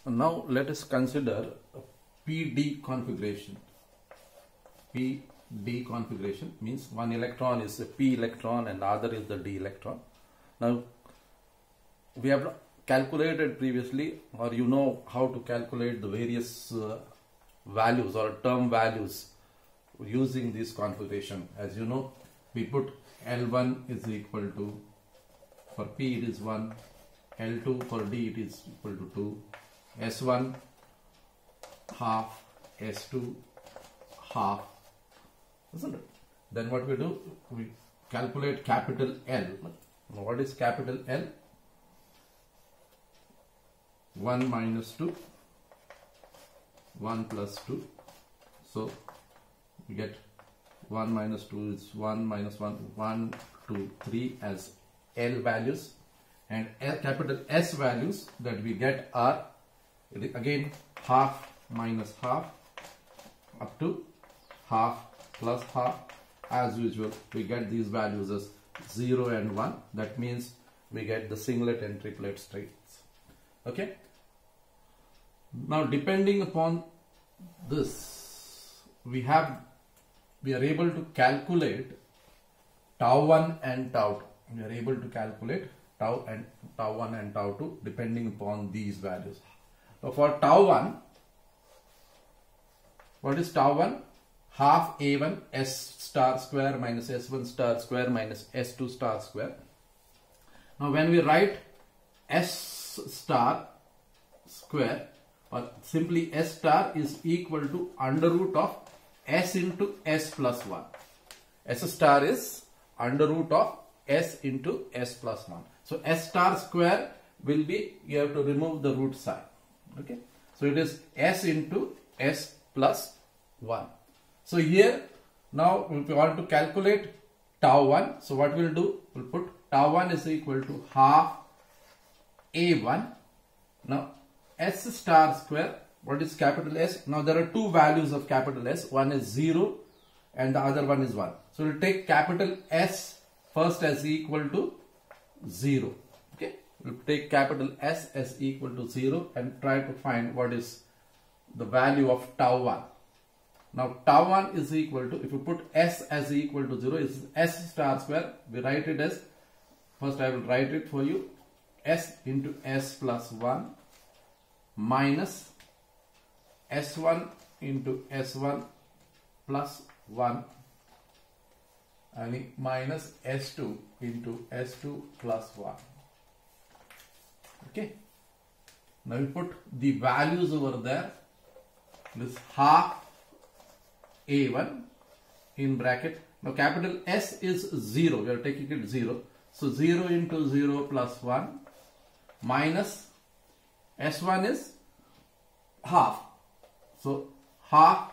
Now let us consider PD configuration. PD configuration means one electron is a P electron and the other is the D electron. Now we have calculated previously, or you know how to calculate the various values or term values using this configuration. As you know, we put L1 is equal to, for P it is 1, L2 for D it is equal to 2, S1 half, S2 half, isn't it? Then what we do, we calculate capital L. Now what is capital L? 1 minus 2, 1 plus 2. So we get 1 minus 2 is 1 minus 1, 1, 2, 3 as L values, and capital S values that we get are again half minus half up to half plus half. As usual, we get these values as 0 and 1. That means we get the singlet and triplet states. Okay. Now depending upon this, we are able to calculate tau 1 and tau 2. We are able to calculate tau 1 and tau 2 depending upon these values. So for tau 1, what is tau 1? Half A1 S star square minus S1 star square minus S2 star square. Now when we write S star square, or simply S star is equal to under root of S into S plus 1. S star is under root of S into S plus 1. So S star square will be, you have to remove the root sign. Okay. So it is S into S plus 1. So here, now if we want to calculate tau 1, so what we'll do, we'll put tau 1 is equal to half A1. Now S star square, what is capital S? Now there are two values of capital S. One is 0 and the other one is 1. So we'll take capital S first as equal to 0. Okay. We'll take capital S as equal to 0 and try to find what is the value of tau 1. Now tau 1 is equal to, if you put S as equal to 0, is S star square. We write it as, first I will write it for you, S into S plus 1 minus S1 into S1 plus 1 and minus S2 into S2 plus 1. Okay. Now we put the values over there. This half A1 in bracket. Now capital S is 0. We are taking it 0. So 0 into 0 plus 1 minus S1 is half. So half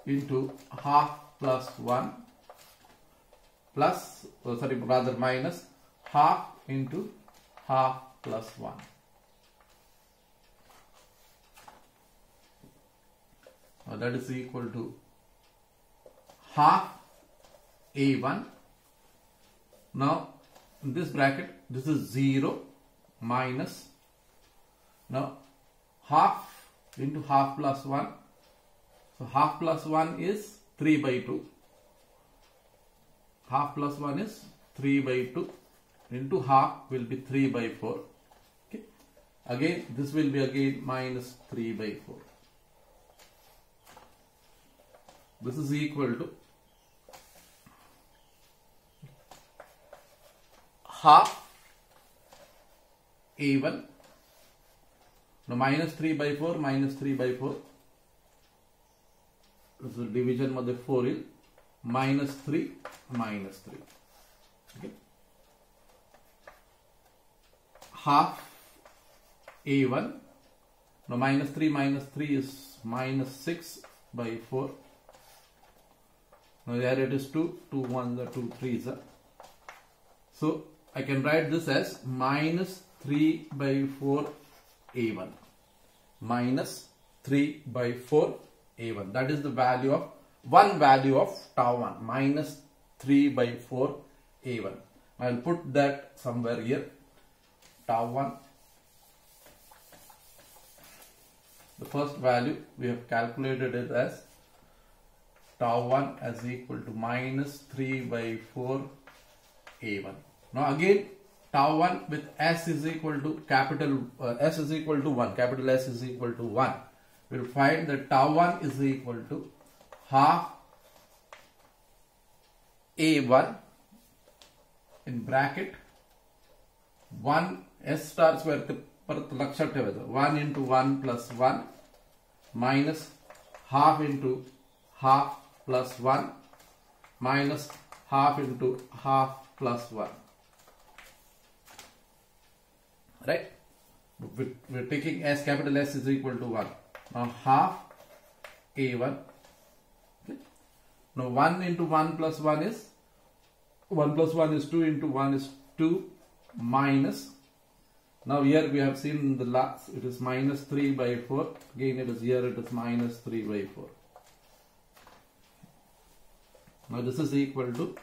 into half plus 1 plus, minus half into half plus 1. Now that is equal to half A1. Now in this bracket, this is 0 minus, now half into half plus 1. So half plus 1 is 3 by 2. Half plus 1 is 3 by 2 into half will be 3 by 4. Okay. Again, this will be again minus 3 by 4. This is equal to half A1. Now minus 3 by 4 minus 3 by 4. So division मध्ये 4 येईल, minus 3 minus 3. Okay. Half A1. Now minus 3 is minus 6 by 4. Now there it is 2, 2 1s are 2 3s are. So I can write this as minus 3 by 4 A1. Minus 3 by 4 A1. That is the value of, one value of tau 1. Minus 3 by 4 A1. I will put that somewhere here. Tau 1 the first value we have calculated it as tau 1 as equal to minus 3 by 4 A1. Now again, tau 1 with S is equal to capital S is equal to 1, capital S is equal to 1. We'll find that tau 1 is equal to half A1 in bracket 1 S star square परत लक्षात ठेवायचं 1 into 1 plus 1 minus half into half plus 1 minus half into half plus 1. Right? We're taking S, capital S is equal to 1. Now half A1. Okay. Now 1 into 1 plus 1 is 1 plus 1 is 2 into 1 is 2 minus. Now here we have seen the last, it is minus 3 by 4. Again it is here, it is minus 3 by 4. Now this is equal to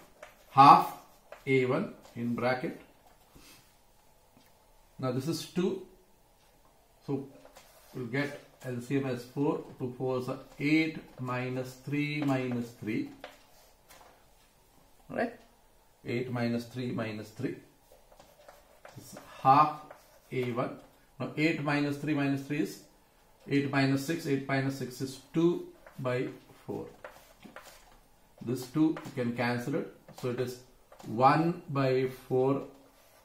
half A1 in bracket. Now this is 2. So we'll get LCM as 4. 2 4s are 8 minus 3 minus 3. Right? 8 minus 3 minus 3. This is half A1. Now 8 minus 3 minus 3 is 8 minus 6. 8 minus 6 is 2 by 4. This 2 you can cancel it. So it is 1 by 4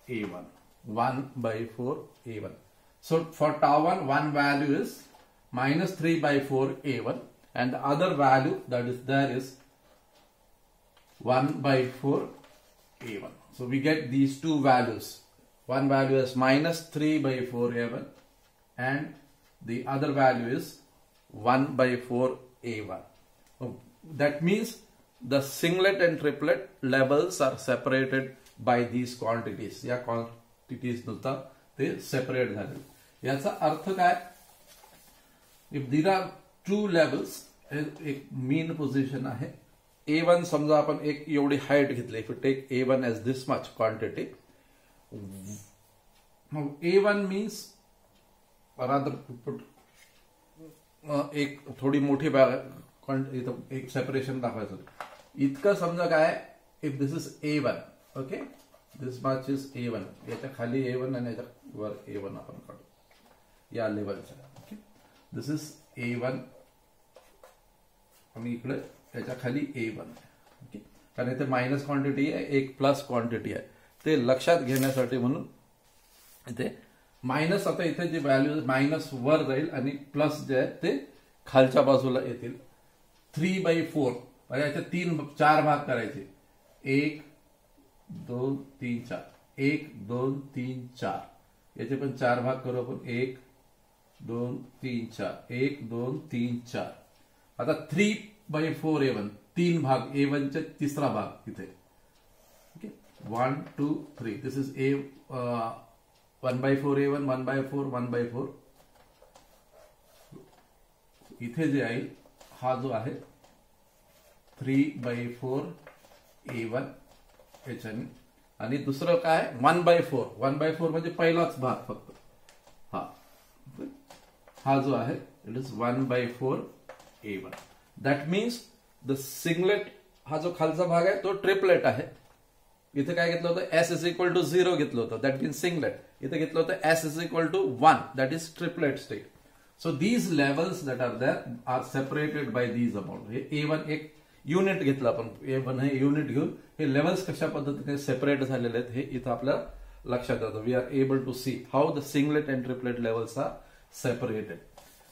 A1. 1 by 4 A1. So for tau 1, one value is minus 3 by 4 A1 and the other value that is there is 1 by 4 A1. So we get these two values. One value is minus 3 by 4 A1 and the other value is 1 by 4 A1. So that means the singlet and triplet levels are separated by these quantities. या quantities नुसार ते separate झाले. याचा अर्थ काय? If there are two levels, एक mean position आहे. A1 समजा आपण एक एवढी height घेतली. If you take A1 as this much quantity, now A1 means rather put एक थोडी मोठी एक separation दाखवायचं. इतकं समजा काय, if this is A1, okay, this much is A1. याच्या खाली A1 आणि याच्या वर A1 आपण काढू या लेवलचा. ओके, दिस इज A1 आणि इकडे याच्या खाली A1. ओके, कारण इथे मायनस क्वांटिटी आहे, एक प्लस क्वांटिटी आहे. ते लक्षात घेण्यासाठी म्हणून इथे मायनस, आता इथे जी व्हॅल्यू मायनस वर जाईल आणि प्लस जे आहे ते खालच्या बाजूला येतील. 3 by 4 म्हणजे याचे 4 भाग करायचे. 1 2 3 4, 1 2 3 4, याचे पण 4 भाग करू आपण. 1 2 3 4, 1 2 3 4. आता 3 by 4 A1, 3 भाग, A1 चा तिसरा भाग इथे. Okay, 1 2 3. This is A 1 by 4 A1, 1 by 4, 1 by 4. इथे जे आहे हा जो आहे 3 by 4 A1 याच्याने, आणि दुसरं काय 1 by 4. 1 by 4 म्हणजे पहिलाच भाग फक्त हा जो आहे it is 1 by 4 A1. That means the singlet हा जो खालचा भाग आहे तो ट्रिपलेट आहे. इथे काय घेतलं होतं, S इज इक्वल टू 0 घेतलं होतं, दॅट मीन्स सिंगलेट. इथे घेतलं होतं S is equal to 1, that is triplet state. So these levels that are there are separated by these amount. A1 एक युनिट घेतलं आपण, A1 हे युनिट घेऊन हे लेवल्स कशा पद्धतीने सेपरेट झालेले आहेत हे इथं आपल्याला लक्षात येतं. We are able to see how the singlet and triplet levels are separated.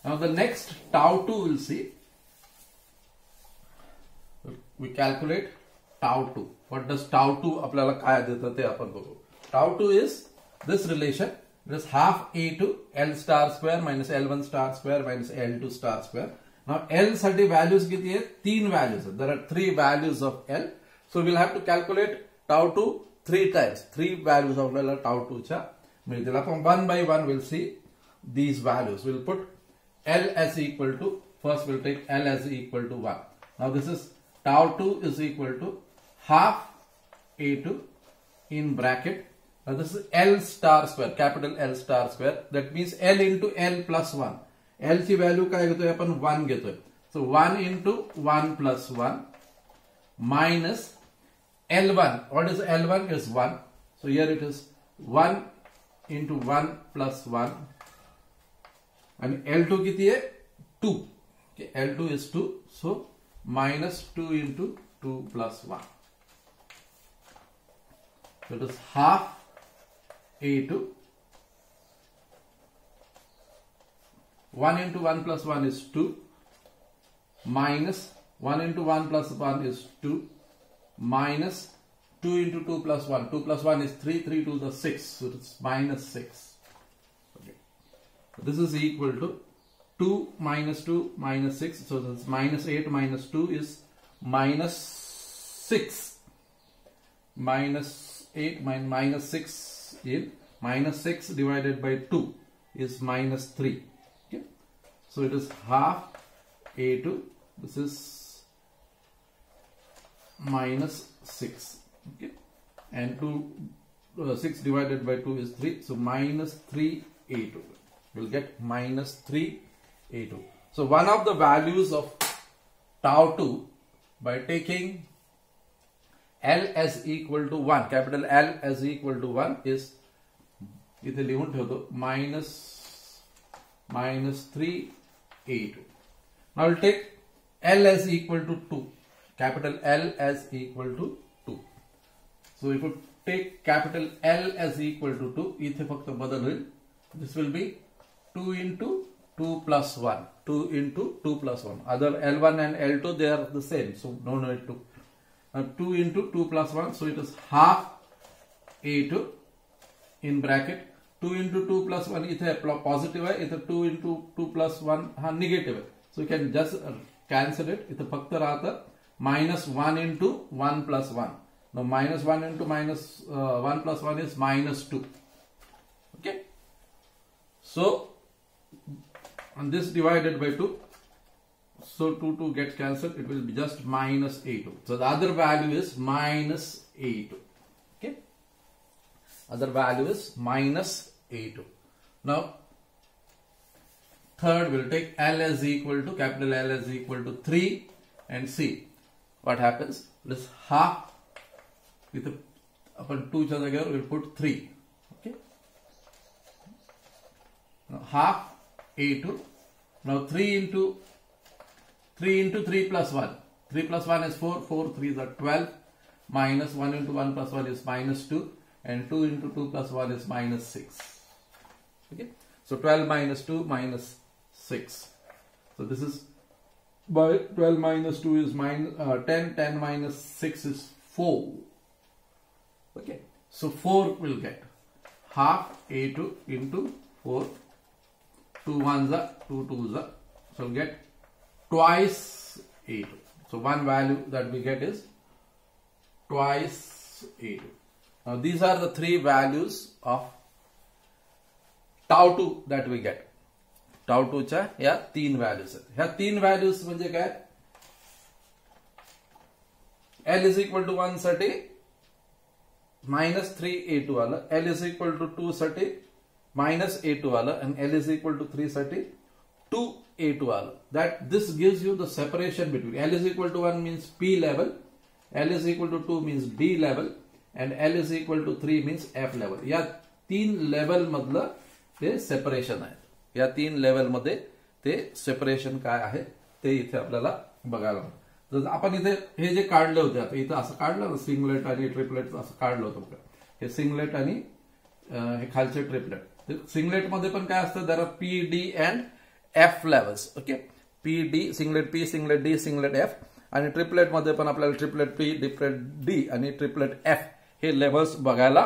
Now the next tau 2 will see. We calculate tau 2. What does tau 2 आपल्याला काय देतं ते आपण बघू. tau 2 is this relation. It is half A2 L star square minus L1 star square minus L2 star square. Now L साठी values किती आहेत? 3 values. There are 3 values of L. So we'll have to calculate tau 2 3 times. 3 values of tau 2 च्या मिळतील. आपण one by one we'll see these values. We'll put L as equal to, first we'll take L as equal to 1. Now this is tau 2 is equal to half A2 in bracket. Now this is L star square, capital L star square. That means L into L plus 1. L ची value काय घेतोय आपण 1 घेतोय. सो 1 into 1 plus 1 minus L1. What is L1 is 1. So here it is 1 into 1 plus 1 and L2 किती आहे 2. Okay, L2 is 2. So minus 2 into 2 plus 1. So it is half A2. 1 into 1 plus 1 is 2 minus 1 into 1 plus 1 is 2 minus 2 into 2 plus 1. 2 plus 1 is 3. 3 to the 6. So it's minus 6. Okay. So this is equal to 2 minus 2 minus 6. So it's minus 8 minus 2 is minus 6. Minus 8 minus 6 is minus 6 divided by 2 is minus 3. Okay. So it is half A2. This is minus 6. Okay. And 6 divided by 2 is 3. So minus 3 A2. We'll get minus 3 A2. So one of the values of tau 2 by taking L as equal to 1, capital L as equal to 1 is इथे लिहून ठेवतो minus 3 A2. Now we'll take L as equal to 2, capital L as equal to 2. So if you take capital L as equal to 2, इथे फक्त बदल होईल. This will be 2 into 2 plus 1. 2 into 2 plus 1. Other L1 and L2 they are the same, so no need to. 2 into 2 plus 1, so it is half A2 in bracket. 2 into 2 plus 1 इथे positive है, इथे 2 into 2 plus 1 हा negative है. So you can just cancel it. इथे फक्त राहता minus 1 into 1 plus 1. Now minus 1 into minus 1 plus 1 is minus 2. Okay. So and this divided by 2. So 2 gets cancelled. It will be just minus A2. So the other value is minus A2. Okay. Other value is minus A2. Now third we'll take L as equal to, capital L as equal to 3 and see what happens. This half with upon 2 together we'll put 3. Okay. Now half A2. Now 3 into 3 plus 1. 3 plus 1 is 4. 4 3s are 12. Minus 1 into 1 plus 1 is minus 2. And 2 into 2 plus 1 is minus 6. Okay. So 12 minus 2 minus 6. So this is by 12 minus 2 is minus 10. 10 minus 6 is 4. Okay. So 4 will get half A2 into 4. 2 ones are 2 twos are. So we'll get twice A2. So one value that we get is twice A2. Now these are the three values of tau 2 that we get. Tau 2 च्या या 3 values आहेत. ह्या 3 values म्हणजे काय? L is equal to 1 साठी minus 3 A2 आलं. L is equal to 2 साठी minus A2 आलं. And L is equal to 3 साठी 2 A2 आलं. That this gives you the separation between L is equal to 1 means P level, L is equal to 2 means D level, and L is equal to 3 means F level. या 3 level मधलं ते separation आहे. या 3 level मध्ये ते separation काय आहे ते इथे आपल्याला बघायला मिळतं. जर आपण इथे हे जे काढले होते आता इथे असं काढलं ना सिंगलेट आणि ट्रिपलेट असं काढलं होतं बघा. हे सिंगलेट आणि हे खालचे ट्रिपलेट. सिंगलेट मध्ये पण काय असतं जरा P D and F levels. Okay. P D singlet P singlet D singlet F आणि ट्रिपलेट मध्ये पण आपल्याला ट्रिपलेट पी ट्रिपलेट डी आणि ट्रिपलेट एफ हे लेवल्स बघायला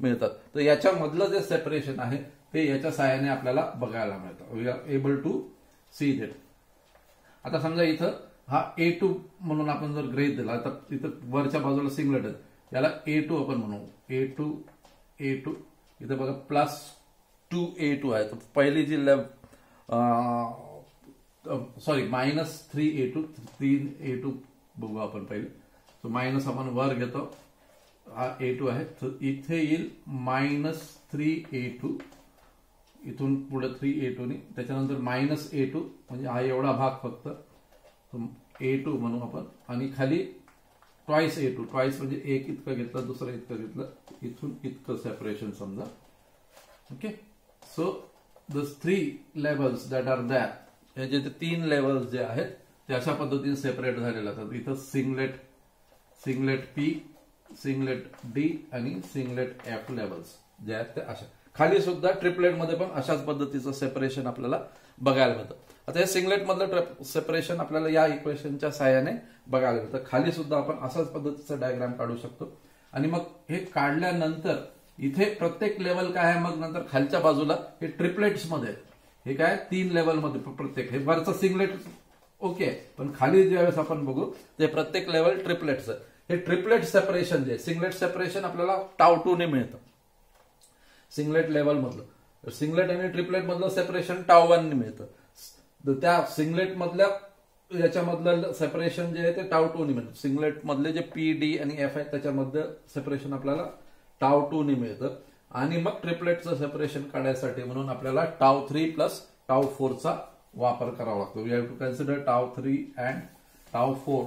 मिळतात. तर याच्यामधलं जे सेपरेशन आहे ते याच्या सहाय्याने आपल्याला बघायला मिळतं. We are able to see that. आता समजा इथं हा A2 म्हणून आपण जर गृहीत दिला तर इथं वरच्या बाजूला सिंगलेट आहे याला A2 आपण म्हणू. A2 इथे बघा प्लस 2A2 आहे. तर पहिली जी सॉरी मायनस 3A2 3A2 बघू आपण पहिले. सो मायनस आपण वर घेतो हा A2 आहे तर इथे येईल मायनस 3A2 इथून पुढे 3a2 ने, त्याच्यानंतर -a2 म्हणजे हा एवढा भाग फक्त a2 म्हणू आपण, आणि खाली ट्वाइस a2, ट्वाइस म्हणजे एक इतकं घेतलं, दुसरं इतकं घेतलं, इथून इतकं सेपरेशन समजा. Okay, so this 3 levels that are that, हे जे 3 लेवल्स जे आहेत ते अशा पद्धतीने सेपरेट झालेले असतात. इथं सिंगलेट पी, सिंगलेट डी आणि सिंगलेट एफ लेवल्स जे आहेत ते अशा. खाली सुद्धा ट्रिपलेट मध्ये पण अशाच पद्धतीचं सेपरेशन आपल्याला बघायला मिळतं. आता हे सिंगलेट मधलं सेपरेशन आपल्याला या इक्वेशनच्या सहाय्याने बघायला मिळतं. खाली सुद्धा आपण अशाच पद्धतीचा डायग्राम काढू शकतो. आणि मग हे काढल्यानंतर इथे प्रत्येक लेवल काय आहे, मग नंतर खालच्या बाजूला हे ट्रिपलेट्स मध्ये, हे काय 3 लेवल मध्ये प्रत्येक, हे वरचं सिंगलेट ओके, पण खाली ज्यावेळेस आपण बघू ते प्रत्येक लेवल ट्रिपलेट्स. हे ट्रिपलेट सेपरेशन जे सिंगलेट सेपरेशन आपल्याला τ2 ने मिळतं. सिंगलेट लेवल मधलं, सिंगलेट आणि ट्रिपलेट मधलं सेपरेशन τ1 ने मिळतं. त्या सिंगलेट मधल्या याच्यामधलं सेपरेशन जे आहे ते τ2 ने मिळतं. सिंगलेट मधले जे पी, डी आणि एफ आहे त्याच्यामधलं सेपरेशन आपल्याला τ2 ने मिळतं. आणि मग ट्रिपलेटचं सेपरेशन काढण्यासाठी म्हणून आपल्याला τ3 प्लस τ4 चा वापर करावा लागतो. We have to consider τ3 and τ4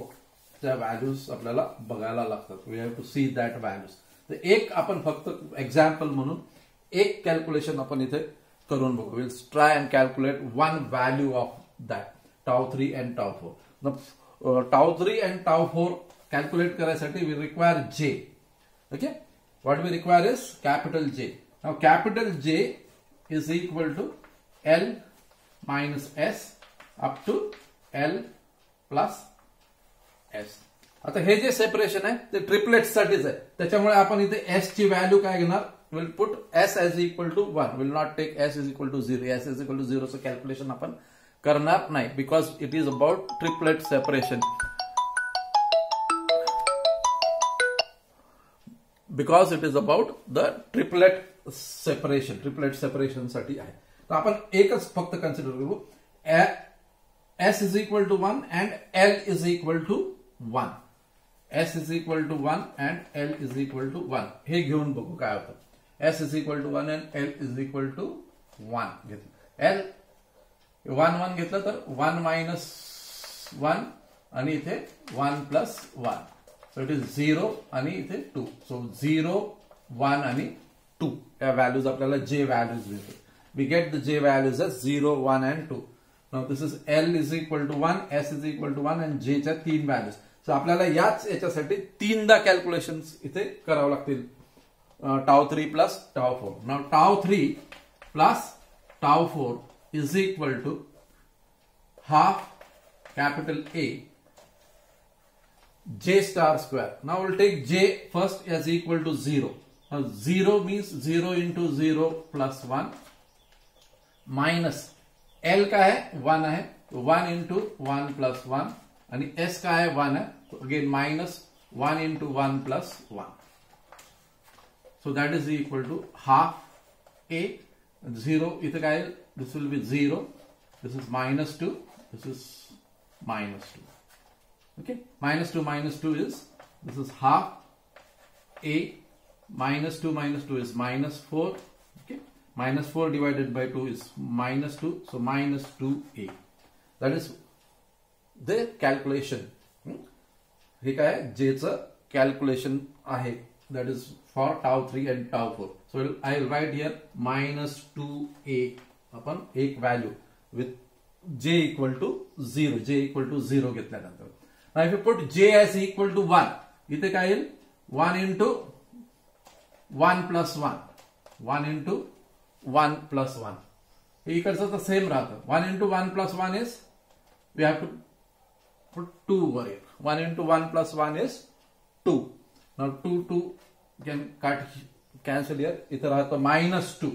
च्या व्हॅल्यूज आपल्याला बघायला लागतात. We have to see that values. तर एक आपण फक्त एक्झाम्पल म्हणून एक कॅल्क्युलेशन आपण इथे करून बघू. Will try and calculate one value of that τ3 and τ4. τ3 and τ4 calculate करायसाठी वी रिक्वायर जे. Okay, what we require is capital J. Now capital J is equal to L minus S up to L plus S. आता हे जे separation आहे ते triplets साठीच आहे, त्याच्यामुळे आपण इथे S ची व्हॅल्यू काय घेणार, will put S as equal to 1, will not take S is equal to 0. S is equal to 0 चं कॅल्क्युलेशन आपण करणार नाही, because it is about triplet separation. Because it is about the triplet separation साठी आहे. तर आपण एकच फक्त कन्सिडर करू, S is equal to 1 and L is equal to 1. S is equal to 1 and L is equal to 1 हे घेऊन बघू काय होतं. S is equal to 1 and L is equal to 1 घेतलं, L 1 घेतलं तर 1 minus 1 आणि इथे 1 plus 1. So it is 0 आणि इथे 2. So 0, 1 आणि 2 या व्हॅल्यूज आपल्याला J व्हॅल्यूज मिळतात. We get the J values as 0, 1 and 2. Now this is L is equal to 1, S is equal to 1 and J च्या 3 व्हॅल्यूज. सो आपल्याला याच याच्यासाठी 3दा कॅल्क्युलेशन्स इथे करावं लागतील. τ3 plus τ4. Now τ3 plus τ4 is equal to half capital A J star square. Now we'll take J first as equal to 0. Now 0 means 0 into 0 plus 1 minus L का है 1 है, 1 into 1 plus 1 आणि S का है 1 है, so again minus 1 into 1 plus 1. So that is equal to half A. 0 इथे काय, this will be 0, this is minus 2, this is minus 2. Okay, minus 2 is, this is half A, minus 2 is minus 4. Okay, minus 4 divided by 2 is minus 2, so minus 2A. That is the calculation. हे काय J चं calculation आहे, that is for τ3 and τ4. So I will write here minus 2A अपन एक value with J equal to 0. J equal to 0 घेतल्यानंतर. Now if you put J as equal to 1, इथे काय येईल, 1 into 1 plus 1, 1 into 1 plus 1. इकडचं तर same राहतं. 1 into 1 plus 1 is, we have to put 2 over here. 1 into 1 plus 1 is 2. Now 2 can cancel here. इथे राहतं minus 2.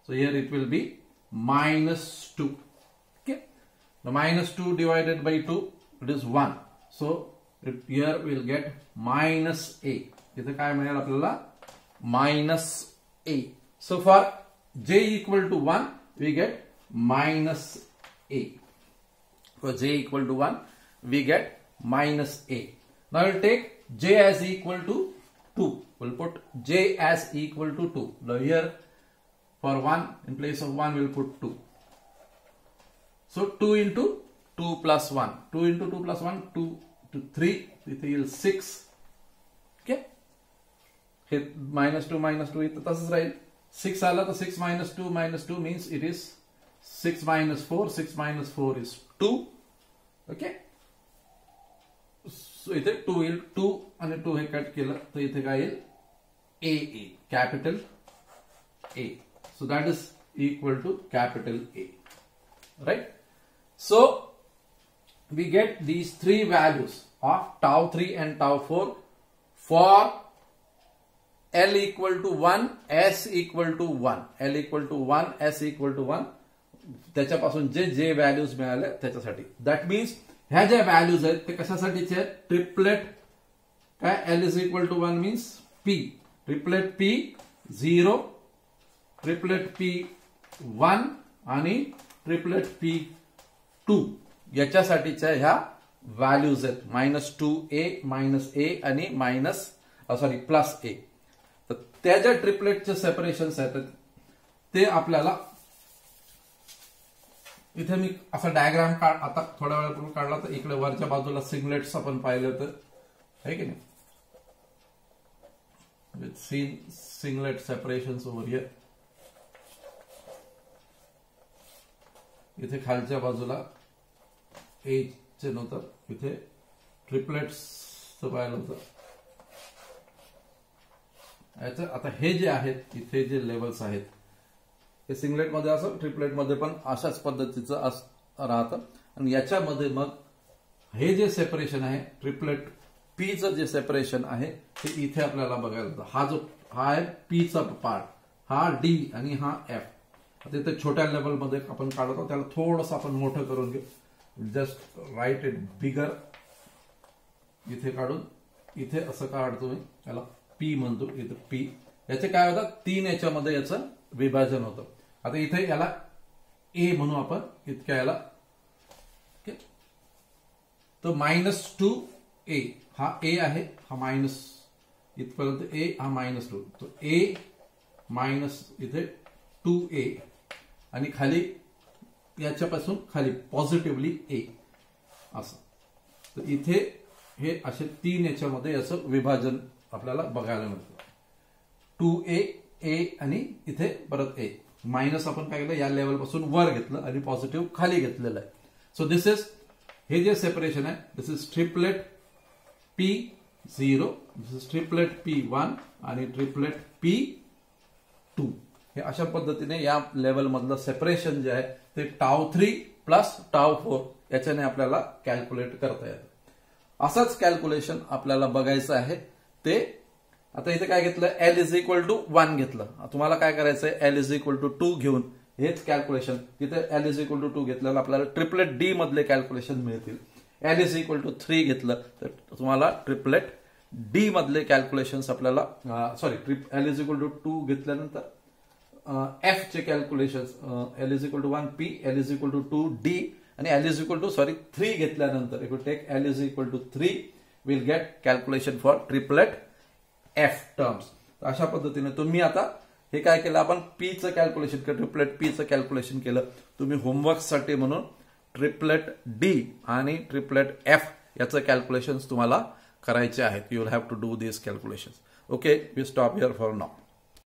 So here it will be minus 2. Okay. Now minus 2 divided by 2, it is 1. So here we will get minus A. इथे काय मिळेल आपल्याला, minus A. So for J equal to 1, we get minus A. For J equal to 1, we get minus A. Now we'll take J as equal to 2. We'll put J as equal to 2. Now here For 1, in place of 1, we'll put 2. So 2 into 2 plus 1. 2 into 2 plus 1, 2 to 3. It is 6. Okay. Here minus 2 इथं तसंच राहील. 6 आला तर 6 minus 2 means it is 6 minus 4. 6 minus 4 is 2. Okay. So इथे 2 येईल. 2 आणि 2 हे cut केलं तर इथे काय येईल? A. Capital A. So that is equal to capital A. Right? So we get these three values of tau 3 and tau 4 for L equal to 1, S equal to 1. L equal to 1, S equal to 1. त्याच्यापासून जे values मिळाले त्याच्यासाठी. That means ह्या ज्या values आहेत ते कशासाठीचे आहेत? Triplet काय L is equal to 1 means P. Triplet P 0, triplet P 1 आणि ट्रिपलेट P 2 याच्यासाठीच्या ह्या व्हॅल्यूज आहेत. -2A, -A आणि प्लस A. तर त्या ज्या ट्रिपलेटचे सेपरेशन्स आहेत ते आपल्याला इथे मी असा डायग्राम आता थोड्या वेळापूर्वी काढला तर इकडे वरच्या बाजूला सिंगलेट्स आपण पाहिलं तर आहे की नाही? With singlet separations over here. इथे खालच्या बाजूला A चे नव्हतं, इथे ट्रिपलेट्स पाहिलं होतं. आता हे जे आहेत इथे जे लेवल्स आहेत हे सिंगलेट मध्ये असं, ट्रिपलेट मध्ये पण अशाच पद्धतीचं राहतं. आणि याच्यामध्ये मग हे जे सेपरेशन आहे ट्रिपलेट P चं जे सेपरेशन आहे ते इथे आपल्याला बघायला जातं. हा आहे P चा पार्ट, हा D आणि हा F. आता इथे छोट्या लेवल मध्ये आपण काढतो, त्याला थोडंसं आपण मोठं करून घेऊ. Just write it bigger. इथे काढून इथे असं काढतो मी, त्याला P म्हणतो. इथे P याचे काय होतं? 3 याच्यामध्ये याचं विभाजन होतं. आता इथे याला A म्हणू आपण, इतक्या याला. तो -2A हा A आहे, हा मायनस इथपर्यंत A, हा -2. तो A मायनस इथे 2A आणि खाली याच्यापासून खाली पॉझिटिव्हली A असं. तर इथे हे असे 3 याच्यामध्ये याचं विभाजन आपल्याला बघायला मिळतं. 2A, A आणि इथे परत A. मायनस आपण काय केलं? या लेवल पासून वर घेतलं आणि पॉझिटिव्ह खाली घेतलेलं आहे. सो दिस इज, हे जे सेपरेशन आहे, this is triplet P0, this is triplet P1 आणि ट्रिपलेट P2. हे अशा पद्धतीने या लेवल मधलं सेपरेशन जे आहे ते tau 3 प्लस tau 4 याच्याने आपल्याला कॅल्क्युलेट करता येतं. असंच कॅल्क्युलेशन आपल्याला बघायचं आहे. ते आता इथे काय घेतलं? L इज इक्वल टू 1 घेतलं. तुम्हाला काय करायचंय? L इज इक्वल टू 2 घेऊन हेच कॅल्क्युलेशन, तिथे L इज इक्वल टू 2 घेतल्यावर आपल्याला ट्रिपलेट D मधले कॅल्क्युलेशन मिळतील. L इज इक्वल टू 3 घेतलं तर तुम्हाला ट्रिपलेट D मधले कॅल्क्युलेशन्स आपल्याला L इज इक्वल टू 2 घेतल्यानंतर F चे calculations L is equal to 1P, L is equal to 2D आणि L इज इक्वल टू 3 घेतल्यानंतर if you take L is equal to 3 will get calculation for triplet F terms. अशा पद्धतीने तुम्ही आता हे काय केलं? आपण P चं कॅल्क्युलेशन केलं, ट्रिपलेट P चं कॅल्क्युलेशन केलं. तुम्ही होमवर्कसाठी म्हणून ट्रिपलेट D आणि ट्रिपलेट F याचं कॅल्क्युलेशन तुम्हाला करायचे आहेत. You will have to do this calculation. Okay, we stop here for now.